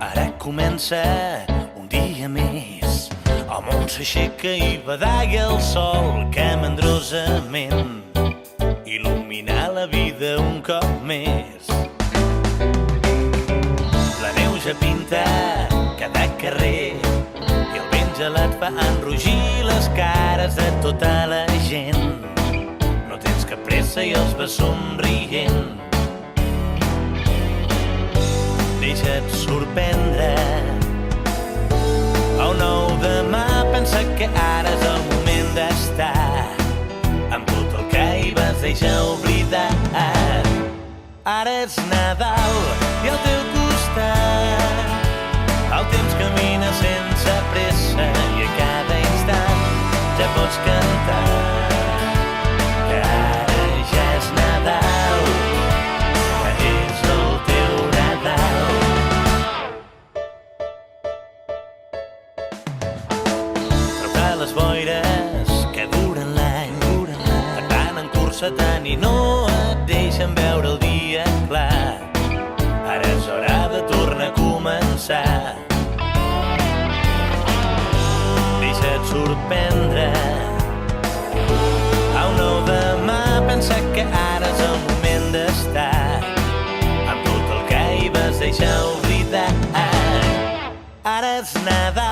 Ara comença un dia més, el món s'aixeca i badalla el sol que mandrosament il·lumina la vida un cop més. La neu ja pinta cada carrer i el vent gelat fa enrogir les cares de tota la gent. No tens cap pressa i els vas somrient. Deixa't sorprendre. El nou demà pensa que ara és el moment d'estar amb tot el que hi vas deixar oblidat. Ara és Nadal i al teu costat el temps camina sense pressa i a cada instant ja pots cantar que ara ja és Nadal, que és el teu Nadal. Però les boires que duren l'any et van encursetant i no et deixen veure el dia clar. Ara és hora de tornar a començar. Deixa't sorprendre. A un nou demà pensa que ara és el moment d'estar amb tot el que hi vas deixar oblidat. Ara és Nadal